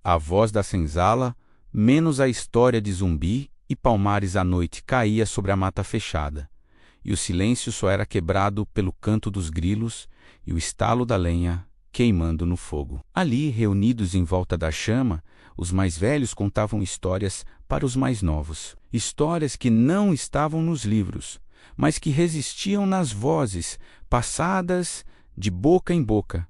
a voz da senzala, menos a história de Zumbi e Palmares à noite caía sobre a mata fechada, e o silêncio só era quebrado pelo canto dos grilos e o estalo da lenha queimando no fogo. Ali, reunidos em volta da chama, os mais velhos contavam histórias para os mais novos. Histórias que não estavam nos livros, mas que resistiam nas vozes, passadas de boca em boca,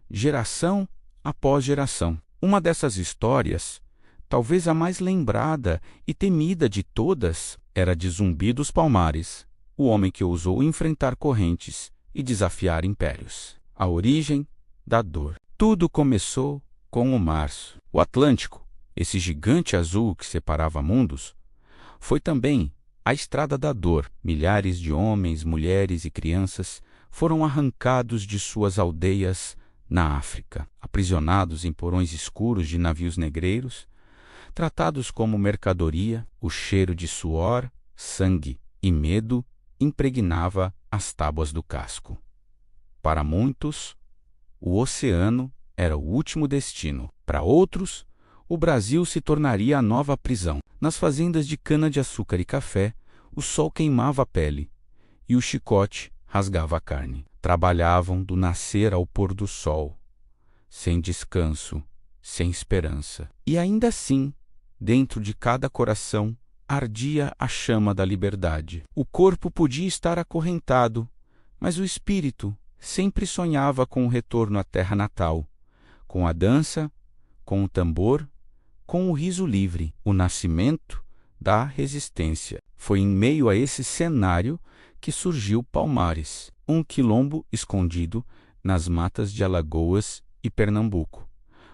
geração após geração. Uma dessas histórias, talvez a mais lembrada e temida de todas, era de Zumbi dos Palmares, o homem que ousou enfrentar correntes e desafiar impérios. A origem da dor. Tudo começou com o março. O Atlântico, esse gigante azul que separava mundos, foi também a estrada da dor. Milhares de homens, mulheres e crianças foram arrancados de suas aldeias na África, aprisionados em porões escuros de navios negreiros, tratados como mercadoria. O cheiro de suor, sangue e medo impregnava as tábuas do casco. Para muitos, o oceano era o último destino. Para outros, o Brasil se tornaria a nova prisão. Nas fazendas de cana-de-açúcar e café, o sol queimava a pele e o chicote rasgava a carne. Trabalhavam do nascer ao pôr do sol, sem descanso, sem esperança. E ainda assim, dentro de cada coração, ardia a chama da liberdade. O corpo podia estar acorrentado, mas o espírito sempre sonhava com o retorno à terra natal, com a dança, com o tambor, com o riso livre, o nascimento da resistência. Foi em meio a esse cenário que surgiu Palmares, um quilombo escondido nas matas de Alagoas e Pernambuco,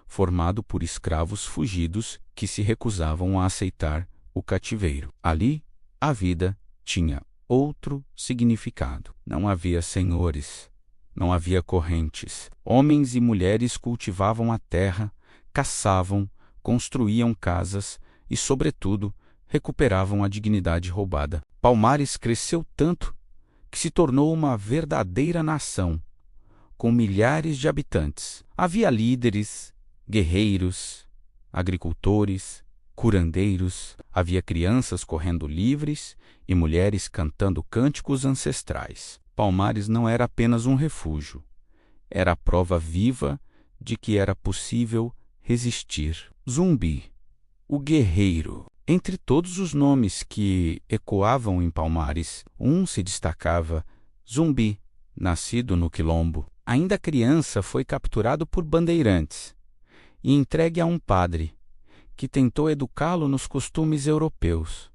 formado por escravos fugidos que se recusavam a aceitar o cativeiro. Ali, a vida tinha outro significado. Não havia senhores, não havia correntes. Homens e mulheres cultivavam a terra, caçavam, construíam casas e, sobretudo, recuperavam a dignidade roubada. Palmares cresceu tanto que se tornou uma verdadeira nação, com milhares de habitantes. Havia líderes, guerreiros, agricultores, curandeiros, havia crianças correndo livres e mulheres cantando cânticos ancestrais. Palmares não era apenas um refúgio, era a prova viva de que era possível resistir. Zumbi, o guerreiro. Entre todos os nomes que ecoavam em Palmares, um se destacava: Zumbi, nascido no quilombo. Ainda criança, foi capturado por bandeirantes e entregue a um padre, que tentou educá-lo nos costumes europeus.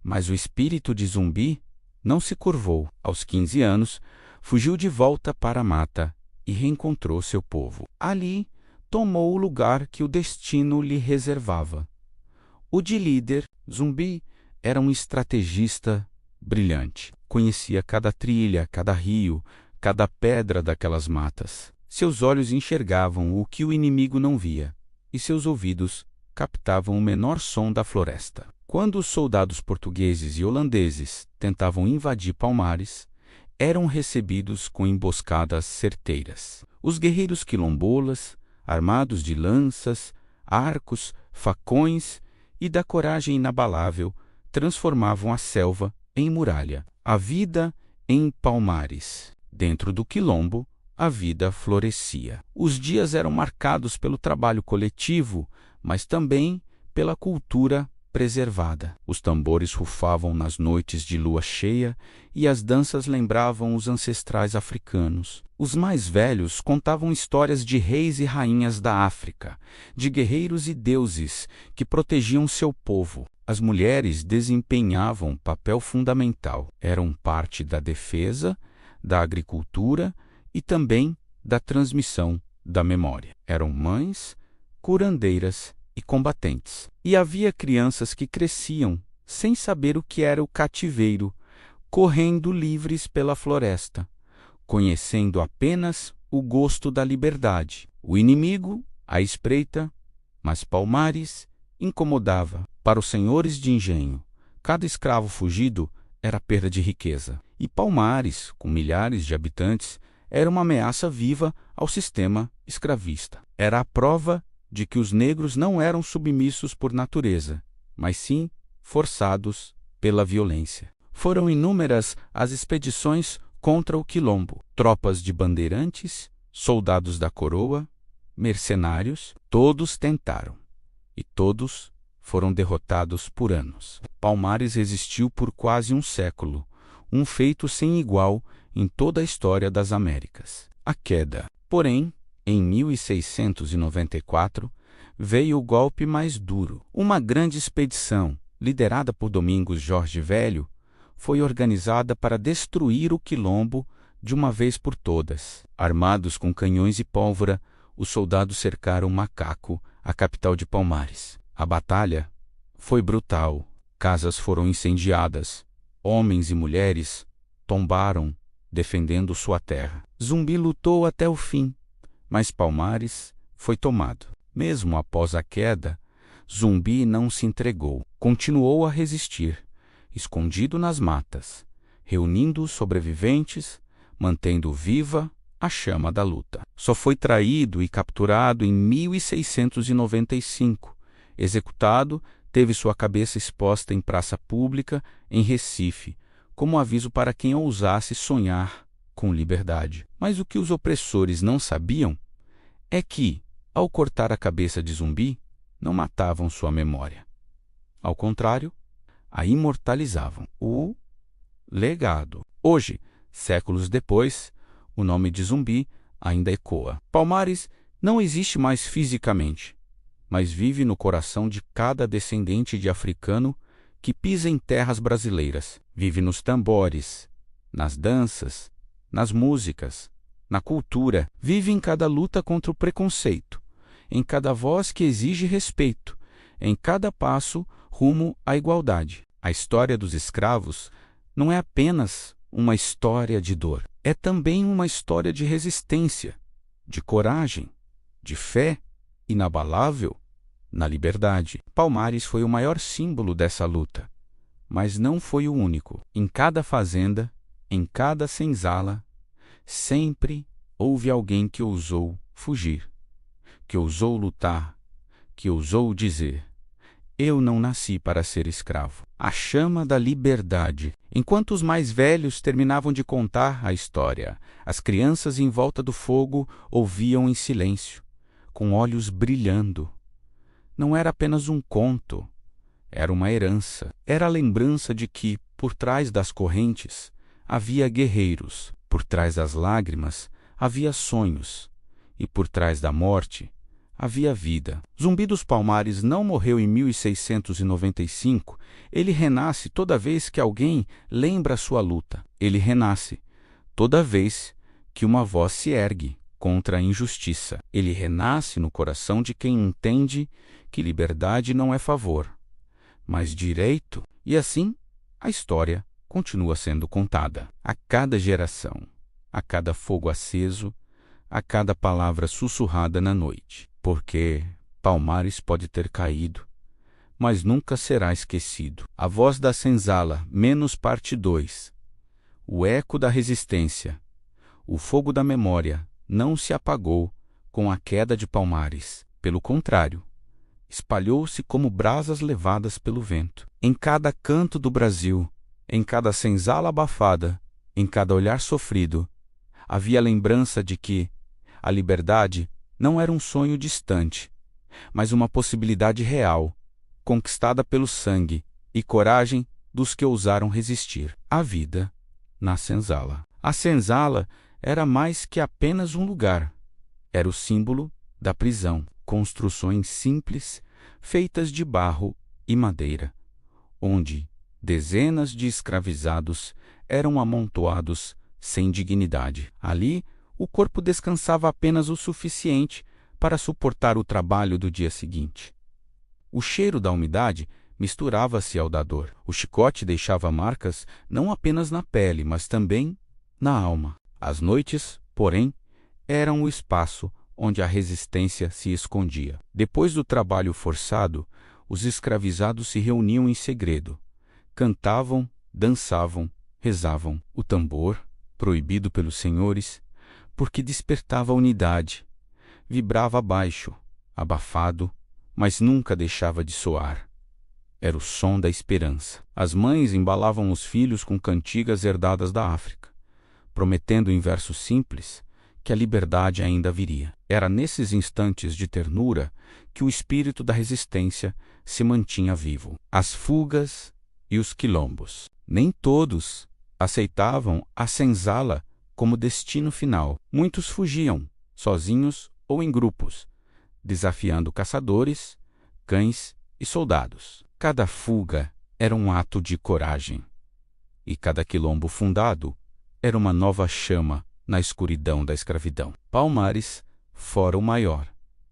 Mas o espírito de Zumbi não se curvou. Aos 15 anos, fugiu de volta para a mata e reencontrou seu povo. Ali, tomou o lugar que o destino lhe reservava. O de líder, Zumbi era um estrategista brilhante. Conhecia cada trilha, cada rio, cada pedra daquelas matas. Seus olhos enxergavam o que o inimigo não via, e seus ouvidos captavam o menor som da floresta. Quando os soldados portugueses e holandeses tentavam invadir Palmares, eram recebidos com emboscadas certeiras. Os guerreiros quilombolas, armados de lanças, arcos, facões e da coragem inabalável, transformavam a selva em muralha. A vida em Palmares. Dentro do quilombo, a vida florescia. Os dias eram marcados pelo trabalho coletivo, mas também pela cultura preservada. Os tambores rufavam nas noites de lua cheia e as danças lembravam os ancestrais africanos. Os mais velhos contavam histórias de reis e rainhas da África, de guerreiros e deuses que protegiam seu povo. As mulheres desempenhavam papel fundamental. Eram parte da defesa, da agricultura e também da transmissão da memória. Eram mães, curandeiras e combatentes. E havia crianças que cresciam sem saber o que era o cativeiro, correndo livres pela floresta, conhecendo apenas o gosto da liberdade. O inimigo à espreita, mas Palmares incomodava. Para os senhores de engenho, cada escravo fugido era perda de riqueza. E Palmares, com milhares de habitantes, era uma ameaça viva ao sistema escravista. Era a prova de que os negros não eram submissos por natureza, mas sim forçados pela violência. Foram inúmeras as expedições contra o Quilombo, tropas de bandeirantes, soldados da coroa, mercenários, todos tentaram, e todos foram derrotados por anos. Palmares resistiu por quase um século, um feito sem igual em toda a história das Américas. A queda. Porém, em 1694, veio o golpe mais duro. Uma grande expedição, liderada por Domingos Jorge Velho, foi organizada para destruir o Quilombo de uma vez por todas. Armados com canhões e pólvora, os soldados cercaram Macaco, a capital de Palmares. A batalha foi brutal. Casas foram incendiadas. Homens e mulheres tombaram defendendo sua terra. Zumbi lutou até o fim, mas Palmares foi tomado. Mesmo após a queda, Zumbi não se entregou. Continuou a resistir, escondido nas matas, reunindo os sobreviventes, mantendo viva a chama da luta. Só foi traído e capturado em 1695. Executado, teve sua cabeça exposta em praça pública em Recife, como aviso para quem ousasse sonhar com liberdade. Mas o que os opressores não sabiam é que, ao cortar a cabeça de Zumbi, não matavam sua memória. Ao contrário, a imortalizavam. O legado. Hoje, séculos depois, o nome de Zumbi ainda ecoa. Palmares não existe mais fisicamente, mas vive no coração de cada descendente de africano que pisa em terras brasileiras. Vive nos tambores, nas danças, nas músicas, na cultura. Vive em cada luta contra o preconceito, em cada voz que exige respeito, em cada passo rumo à igualdade. A história dos escravos não é apenas uma história de dor, é também uma história de resistência, de coragem, de fé inabalável na liberdade. Palmares foi o maior símbolo dessa luta, mas não foi o único. Em cada fazenda, em cada senzala, sempre houve alguém que ousou fugir, que ousou lutar, que ousou dizer: eu não nasci para ser escravo. A chama da liberdade. Enquanto os mais velhos terminavam de contar a história, as crianças em volta do fogo ouviam em silêncio, com olhos brilhando. Não era apenas um conto, era uma herança. Era a lembrança de que, por trás das correntes, havia guerreiros, por trás das lágrimas, havia sonhos, e por trás da morte, havia vida. Zumbi dos Palmares não morreu em 1695, ele renasce toda vez que alguém lembra sua luta. Ele renasce toda vez que uma voz se ergue contra a injustiça. Ele renasce no coração de quem entende que liberdade não é favor, mas direito. E assim, a história continua sendo contada. A cada geração, a cada fogo aceso, a cada palavra sussurrada na noite. Porque Palmares pode ter caído, mas nunca será esquecido. A voz da senzala, menos parte 2. O eco da resistência. O fogo da memória não se apagou com a queda de Palmares. Pelo contrário, espalhou-se como brasas levadas pelo vento. Em cada canto do Brasil, em cada senzala abafada, em cada olhar sofrido, havia a lembrança de que a liberdade não era um sonho distante, mas uma possibilidade real, conquistada pelo sangue e coragem dos que ousaram resistir. A vida na senzala. A senzala era mais que apenas um lugar. Era o símbolo da prisão. Construções simples, feitas de barro e madeira, onde dezenas de escravizados eram amontoados sem dignidade. Ali, o corpo descansava apenas o suficiente para suportar o trabalho do dia seguinte. O cheiro da umidade misturava-se ao da dor. O chicote deixava marcas não apenas na pele, mas também na alma. As noites, porém, eram o espaço onde a resistência se escondia. Depois do trabalho forçado, os escravizados se reuniam em segredo. Cantavam, dançavam, rezavam. O tambor, proibido pelos senhores, porque despertava a unidade, vibrava baixo, abafado, mas nunca deixava de soar. Era o som da esperança. As mães embalavam os filhos com cantigas herdadas da África, prometendo em versos simples que a liberdade ainda viria. Era nesses instantes de ternura que o espírito da resistência se mantinha vivo. As fugas e os quilombos. Nem todos aceitavam a senzala como destino final. Muitos fugiam, sozinhos ou em grupos, desafiando caçadores, cães e soldados. Cada fuga era um ato de coragem, e cada quilombo fundado era uma nova chama na escuridão da escravidão. Palmares fora o maior,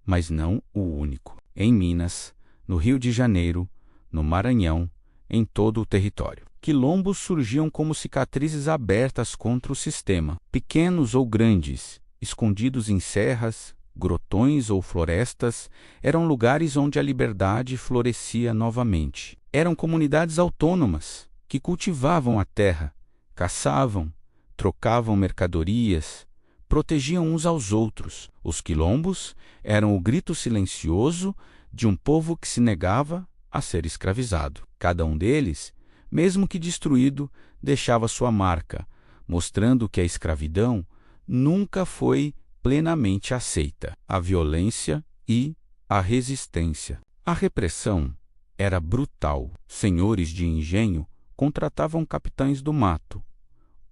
mas não o único. Em Minas, no Rio de Janeiro, no Maranhão, em todo o território. Quilombos surgiam como cicatrizes abertas contra o sistema, pequenos ou grandes, escondidos em serras, grotões ou florestas, eram lugares onde a liberdade florescia novamente. Eram comunidades autônomas que cultivavam a terra, caçavam, trocavam mercadorias, protegiam uns aos outros. Os quilombos eram o grito silencioso de um povo que se negava a ser escravizado. Cada um deles, mesmo que destruído, deixava sua marca, mostrando que a escravidão nunca foi plenamente aceita. A violência e a resistência. A repressão era brutal. Senhores de engenho contratavam capitães do mato,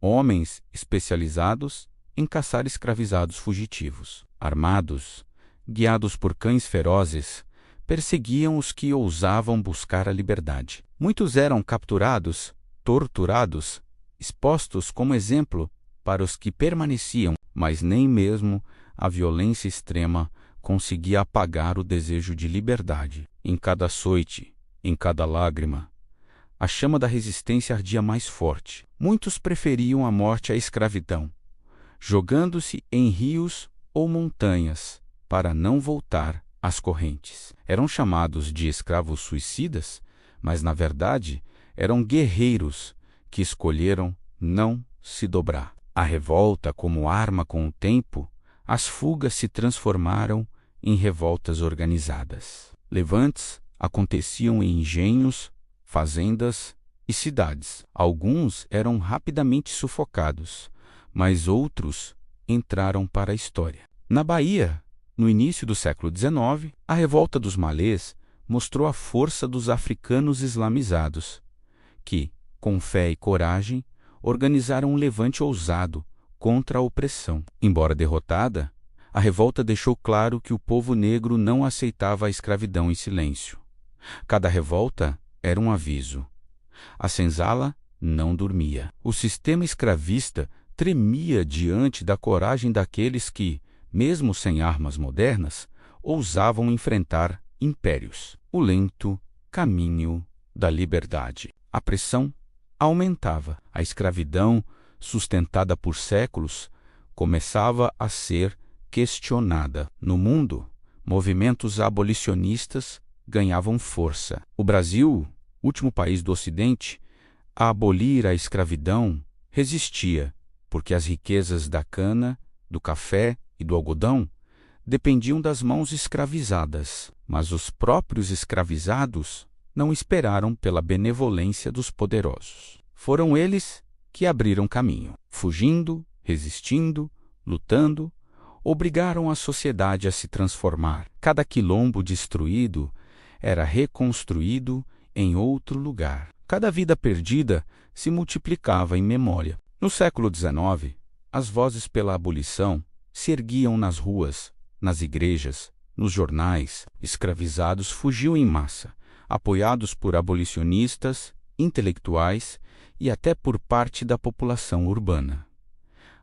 homens especializados em caçar escravizados fugitivos. Armados, guiados por cães ferozes, perseguiam os que ousavam buscar a liberdade. Muitos eram capturados, torturados, expostos como exemplo para os que permaneciam, mas nem mesmo a violência extrema conseguia apagar o desejo de liberdade. Em cada açoite, em cada lágrima, a chama da resistência ardia mais forte. Muitos preferiam a morte à escravidão, jogando-se em rios ou montanhas para não voltar às correntes. Eram chamados de escravos suicidas, mas na verdade eram guerreiros que escolheram não se dobrar. A revolta como arma com o tempo, as fugas se transformaram em revoltas organizadas. Levantes aconteciam em engenhos, fazendas e cidades. Alguns eram rapidamente sufocados, mas outros entraram para a história. Na Bahia, no início do século XIX, a revolta dos malês mostrou a força dos africanos islamizados, que, com fé e coragem, organizaram um levante ousado contra a opressão. Embora derrotada, a revolta deixou claro que o povo negro não aceitava a escravidão em silêncio. Cada revolta era um aviso. A senzala não dormia. O sistema escravista tremia diante da coragem daqueles que, mesmo sem armas modernas, ousavam enfrentar impérios. O lento caminho da liberdade. A pressão aumentava. A escravidão, sustentada por séculos, começava a ser questionada. No mundo, movimentos abolicionistas ganhavam força. O Brasil, último país do Ocidente a abolir a escravidão, resistia, porque as riquezas da cana, do café e do algodão dependiam das mãos escravizadas. Mas os próprios escravizados não esperaram pela benevolência dos poderosos. Foram eles que abriram caminho. Fugindo, resistindo, lutando, obrigaram a sociedade a se transformar. Cada quilombo destruído era reconstruído em outro lugar. Cada vida perdida se multiplicava em memória. No século XIX, as vozes pela abolição se erguiam nas ruas, nas igrejas, nos jornais. Escravizados fugiam em massa, apoiados por abolicionistas, intelectuais e até por parte da população urbana.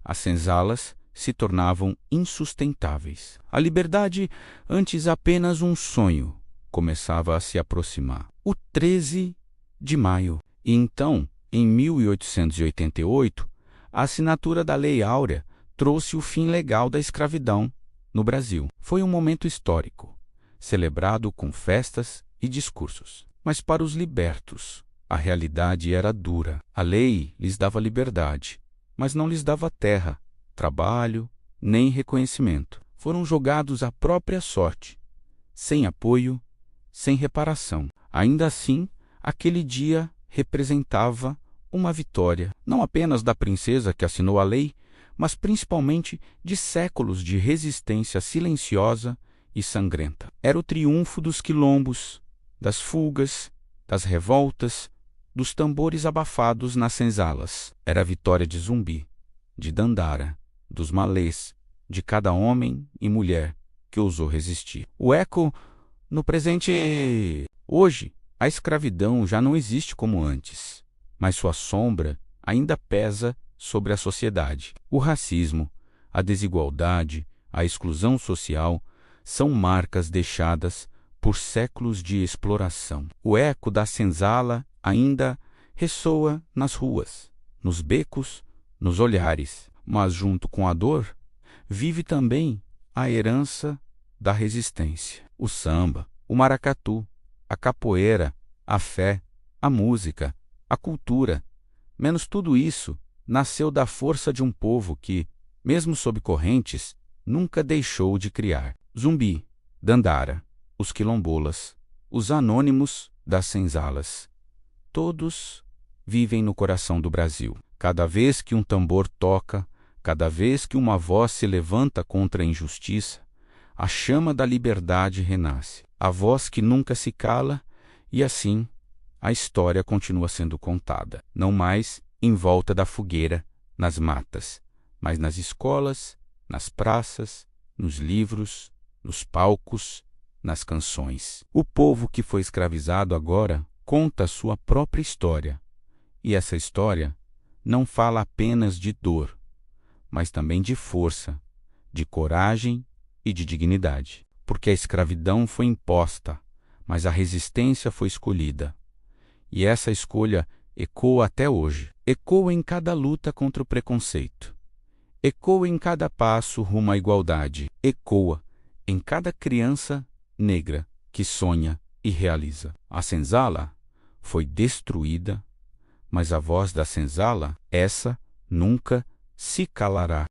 As senzalas se tornavam insustentáveis. A liberdade, antes apenas um sonho, começava a se aproximar. O 13 de maio. E então, em 1888, a assinatura da Lei Áurea trouxe o fim legal da escravidão no Brasil. Foi um momento histórico, celebrado com festas e discursos. Mas para os libertos, a realidade era dura. A lei lhes dava liberdade, mas não lhes dava terra, trabalho, nem reconhecimento. Foram jogados à própria sorte, sem apoio, sem reparação. Ainda assim, aquele dia representava uma vitória, não apenas da princesa que assinou a lei, mas principalmente de séculos de resistência silenciosa e sangrenta. Era o triunfo dos quilombos, das fugas, das revoltas, dos tambores abafados nas senzalas. Era a vitória de Zumbi, de Dandara, dos malês, de cada homem e mulher que ousou resistir. O eco no presente. Hoje, a escravidão já não existe como antes, mas sua sombra ainda pesa sobre a sociedade. O racismo, a desigualdade, a exclusão social são marcas deixadas por séculos de exploração. O eco da senzala ainda ressoa nas ruas, nos becos, nos olhares, mas junto com a dor, vive também a herança da resistência. O samba, o maracatu, a capoeira, a fé, a música, a cultura, menos tudo isso, nasceu da força de um povo que, mesmo sob correntes, nunca deixou de criar. Zumbi, Dandara, os quilombolas, os anônimos das senzalas, todos vivem no coração do Brasil. Cada vez que um tambor toca, cada vez que uma voz se levanta contra a injustiça, a chama da liberdade renasce. A voz que nunca se cala, e assim a história continua sendo contada. Não mais em volta da fogueira, nas matas, mas nas escolas, nas praças, nos livros, nos palcos, nas canções. O povo que foi escravizado agora conta a sua própria história. E essa história não fala apenas de dor, mas também de força, de coragem e de dignidade. Porque a escravidão foi imposta, mas a resistência foi escolhida. E essa escolha ecoa até hoje. Ecoa em cada luta contra o preconceito. Ecoa em cada passo rumo à igualdade. Ecoa em cada criança negra que sonha e realiza. A senzala foi destruída, mas a voz da senzala, essa nunca se calará.